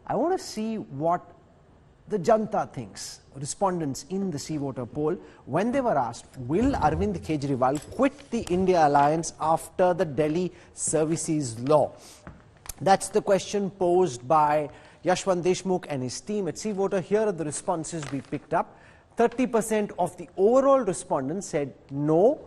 I want to see what the Janta thinks, respondents in the C-Voter poll, when they were asked, will Arvind Kejriwal quit the India alliance after the Delhi Services Law? That's the question posed by Yashwant Deshmukh and his team at C-Voter. Here are the responses we picked up. 30% of the overall respondents said no.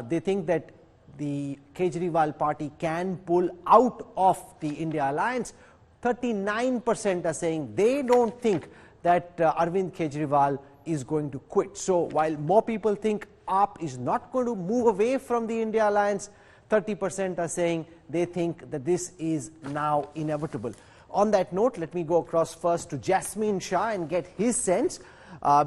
They think that the Kejriwal party can pull out of the India alliance. 39% are saying they don't think that Arvind Kejriwal is going to quit. So while more people think AAP is not going to move away from the India alliance, 30% are saying they think that this is now inevitable. On that note, let me go across first to Jasmine Shah and get his sense,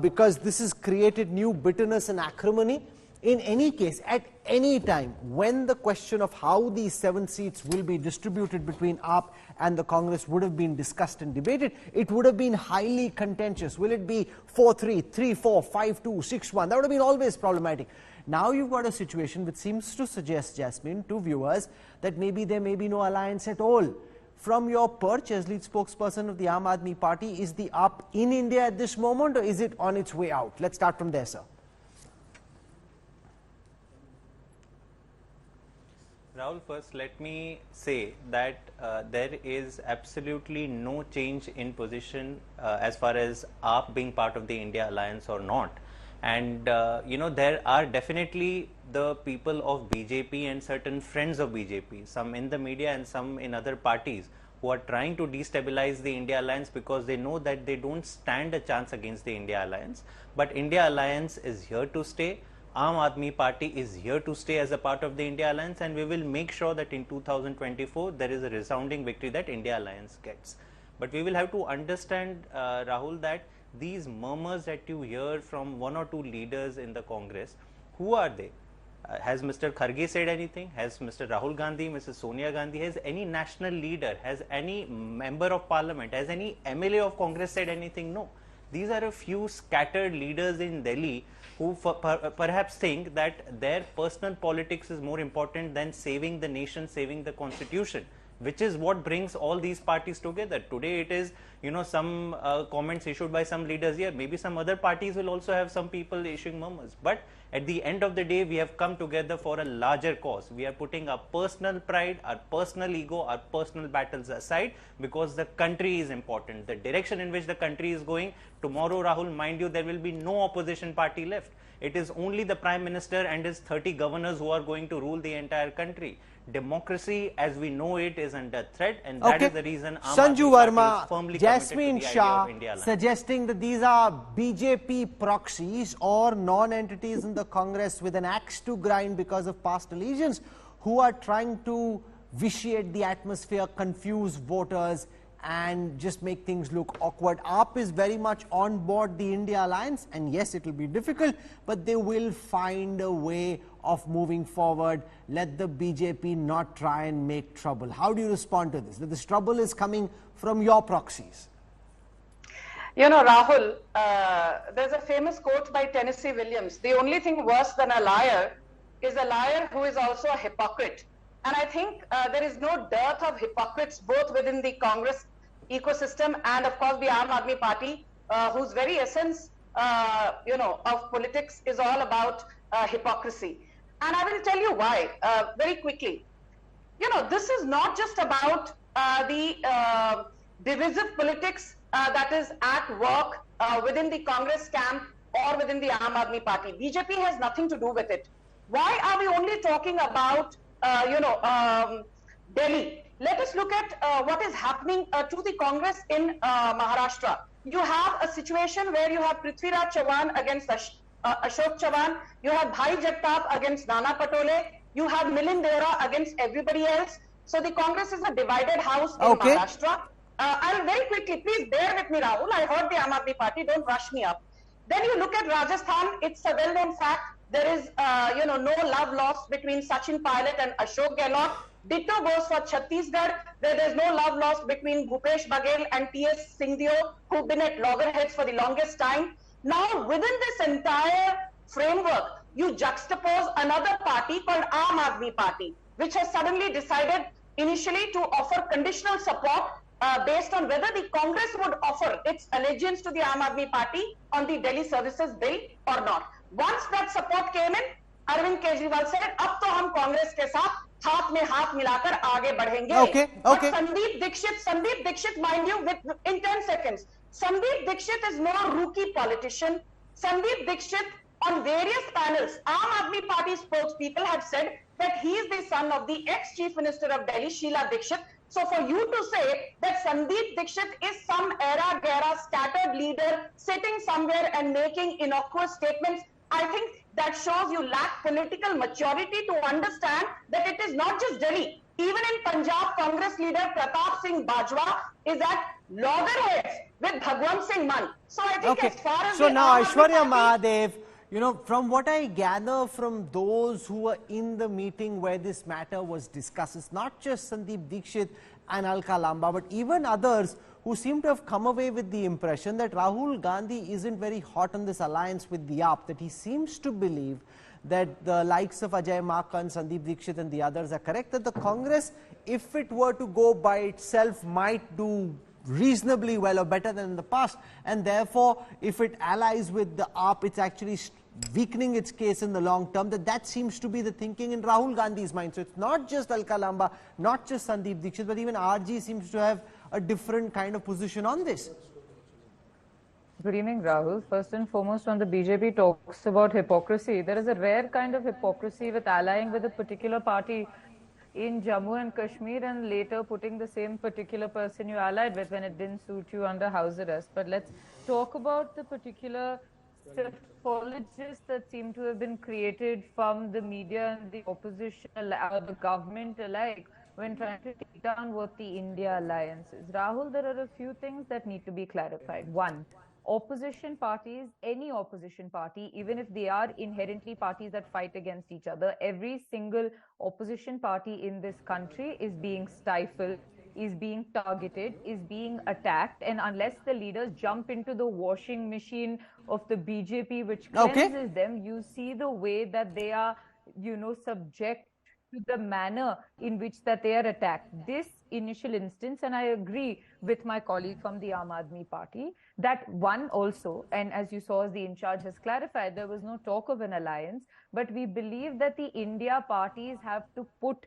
because this has created new bitterness and acrimony. In any case, at any time, when the question of how these 7 seats will be distributed between AAP and the Congress would have been discussed and debated, it would have been highly contentious. Will it be 4-3, 3-4, 5-2, 6-1? That would have been always problematic. Now you've got a situation which seems to suggest, Jasmine, to viewers, that maybe there may be no alliance at all. From your perch as lead spokesperson of the Aam Aadmi Party, is the AAP in India at this moment, or is it on its way out? Let's start from there, sir. Rahul, first let me say that there is absolutely no change in position as far as AAP being part of the India alliance or not. And you know, there are definitely the people of BJP and certain friends of BJP, some in the media and some in other parties, who are trying to destabilize the India alliance because they know that they don't stand a chance against the India alliance. But India alliance is here to stay. Aam Aadmi Party is here to stay as a part of the India alliance, and we will make sure that in 2024 there is a resounding victory that India alliance gets. But we will have to understand, Rahul, that these murmurs that you hear from 1 or 2 leaders in the Congress, who are they? Has Mr. Kharge said anything? Has Mr. Rahul Gandhi, Mrs. Sonia Gandhi, has any national leader, has any member of parliament, has any MLA of Congress said anything? No. These are a few scattered leaders in Delhi who perhaps think that their personal politics is more important than saving the nation, saving the constitution, which is what brings all these parties together. Today it is, you know, some comments issued by some leaders here. Maybe some other parties will also have some people issuing murmurs. But at the end of the day, we have come together for a larger cause. We are putting our personal pride, our personal ego, our personal battles aside, because the country is important. The direction in which the country is going, tomorrow, Rahul, mind you, there will be no opposition party left. It is only the Prime Minister and his 30 governors who are going to rule the entire country. Democracy as we know it is under threat, and that is the reason Sanju Verma, Jasmine Shah suggesting that these are BJP proxies or non-entities in the Congress with an axe to grind because of past allegiance, who are trying to vitiate the atmosphere, confuse voters and just make things look awkward. AAP is very much on board the India alliance, and yes, it will be difficult, but they will find a way of moving forward. Let the BJP not try and make trouble. How do you respond to this? That this trouble is coming from your proxies? You know, Rahul, there's a famous quote by Tennessee Williams: the only thing worse than a liar is a liar who is also a hypocrite. And I think there is no dearth of hypocrites both within the Congress ecosystem and of course the Aam Aadmi Party, whose very essence you know, of politics is all about hypocrisy. And I will tell you why very quickly. You know, this is not just about the divisive politics that is at work within the Congress camp or within the Aam Aadmi Party. BJP has nothing to do with it. Why are we only talking about you know, Delhi? Let us look at what is happening to the Congress in Maharashtra. You have a situation where you have Prithviraj Chavan against Ashok Chavan, you have Bhai Jagtap against Nana Patole, you have Milind Deora against everybody else. So the Congress is a divided house in Maharashtra. I'll very quickly, please bear with me, Rahul. I heard the Aam Aadmi Party, don't rush me up. Then you look at Rajasthan, it's a well-known fact. There is, you know, no love lost between Sachin Pilot and Ashok Gehlot. Ditto goes for Chhattisgarh, where there's no love lost between Bhupesh Baghel and T.S. Singhdeo, who've been at loggerheads for the longest time. Now, within this entire framework, you juxtapose another party called Aam Aadmi Party, which has suddenly decided initially to offer conditional support based on whether the Congress would offer its allegiance to the Aam Aadmi Party on the Delhi Services Bill or not. Once that support came in, Arvind Kejriwal said, "Ab to hum Congress ke saath हाथ में हाथ मिलाकर आगे बढ़ेंगे." Okay. Sandeep Dixit, mind you, in 10 seconds. Sandeep Dixit is no rookie politician. Sandeep Dixit, on various panels, Aam Aadmi Party spokespeople have said that he is the son of the ex-Chief Minister of Delhi, Sheila Dixit. So for you to say that Sandeep Dixit is some era-gera scattered leader sitting somewhere and making innocuous statements, I think that shows you lack political maturity to understand that it is not just Delhi. Even in Punjab, Congress leader Pratap Singh Bajwa is at loggerheads with Bhagwant Singh Mann. So I think as far as so now Aam Aadmi Aishwarya Party, Mahadev, you know, from what I gather from those who were in the meeting where this matter was discussed, it's not just Sandeep Dixit and Alka Lamba, but even others who seem to have come away with the impression that Rahul Gandhi isn't very hot on this alliance with the AAP, that he seems to believe that the likes of Ajay Makan, Sandeep Dixit and the others are correct, that the Congress, if it were to go by itself, might do reasonably well or better than in the past, and therefore if it allies with the AAP, it's actually weakening its case in the long term. That seems to be the thinking in Rahul Gandhi's mind. So it's not just Alka Lamba, not just Sandeep Dixit, but even RG seems to have a different kind of position on this. Good evening, Rahul. First and foremost, when the BJP talks about hypocrisy, there is a rare kind of hypocrisy with allying with a particular party in Jammu and Kashmir and later putting the same particular person you allied with when it didn't suit you under house arrest. But let's talk about the particular apologists that seem to have been created from the media and the opposition or the government alike when trying to take down what the India alliance is. Rahul, there are a few things that need to be clarified. One, opposition parties, any opposition party, even if they are inherently parties that fight against each other, every single opposition party in this country is being stifled, is being targeted, is being attacked, and unless the leaders jump into the washing machine of the BJP, which cleanses them, you see the way that they are, subject to the manner in which that they are attacked. This initial instance, and I agree with my colleague from the Aam Aadmi Party, that one also, and as you saw, as the in-charge has clarified, there was no talk of an alliance, but we believe that the India parties have to put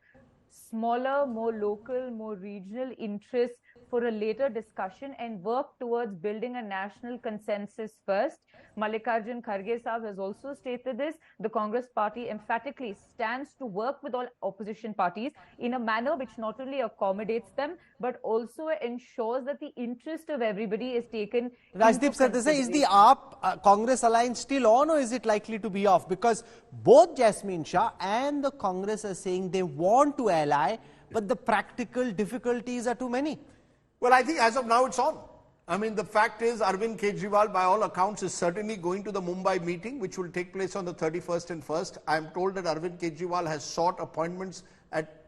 smaller, more local, more regional interests for a later discussion and work towards building a national consensus first. Mallikarjun Kharge Sahab has also stated this. The Congress party emphatically stands to work with all opposition parties in a manner which not only accommodates them, but also ensures that the interest of everybody is taken. Rajdeep Sardesai, is the AAP Congress alliance still on or is it likely to be off? Because both Jasmine Shah and the Congress are saying they want to ally, but the practical difficulties are too many. Well, I think as of now it's on. I mean, the fact is Arvind Kejriwal, by all accounts, is certainly going to the Mumbai meeting, which will take place on the 31st and 1st. I am told that Arvind Kejriwal has sought appointments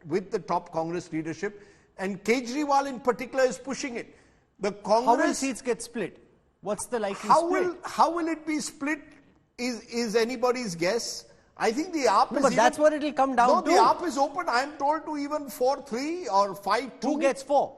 with the top Congress leadership, and Kejriwal in particular is pushing it. The Congress, how will seats get split? What's the likely split? How will it be split is anybody's guess. I think the AAP is but that's what it will come down to. No, the AAP is open, I am told, to even 4-3 or 5-2. Who gets 4?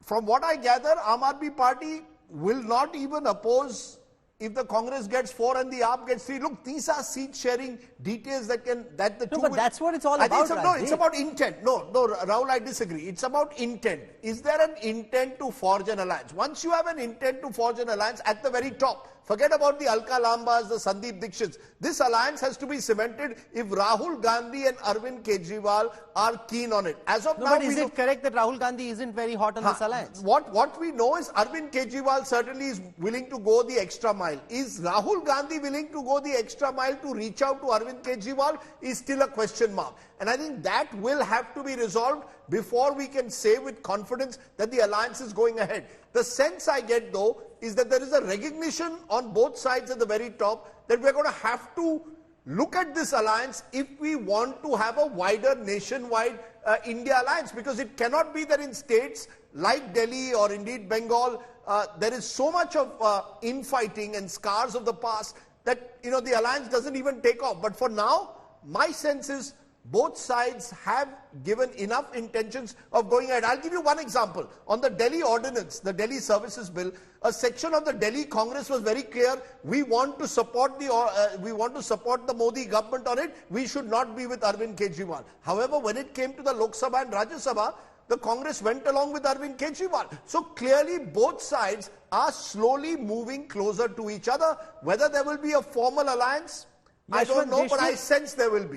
From what I gather, Aam Aadmi Party will not even oppose if the Congress gets 4 and the AAP gets 3. Look, these are seat sharing details that the two. But that's what it's all about. No, it's about intent. No, Rahul, I disagree. It's about intent. Is there an intent to forge an alliance? Once you have an intent to forge an alliance at the very top, forget about the Alka Lambas, the Sandeep Dixits. This alliance has to be cemented if Rahul Gandhi and Arvind Kejriwal are keen on it. As of now, but is it correct that Rahul Gandhi isn't very hot on this alliance? What we know is Arvind Kejriwal certainly is willing to go the extra mile. Is Rahul Gandhi willing to go the extra mile to reach out to Arvind Kejriwal is still a question mark. And I think that will have to be resolved before we can say with confidence that the alliance is going ahead. The sense I get, though, is that there is a recognition on both sides at the very top that we're going to have to look at this alliance if we want to have a wider nationwide India alliance, because it cannot be that in states like Delhi or indeed Bengal, there is so much of infighting and scars of the past that the alliance doesn't even take off. But for now, my sense is both sides have given enough intentions of going ahead. I'll give you one example. On the Delhi ordinance, the Delhi Services Bill, a section of the Delhi Congress was very clear. We want to support the Modi government on it. We should not be with Arvind Kejriwal. However, when it came to the Lok Sabha and Rajya Sabha, the Congress went along with Arvind Kejriwal. So clearly both sides are slowly moving closer to each other. Whether there will be a formal alliance, I don't know, but I sense there will be.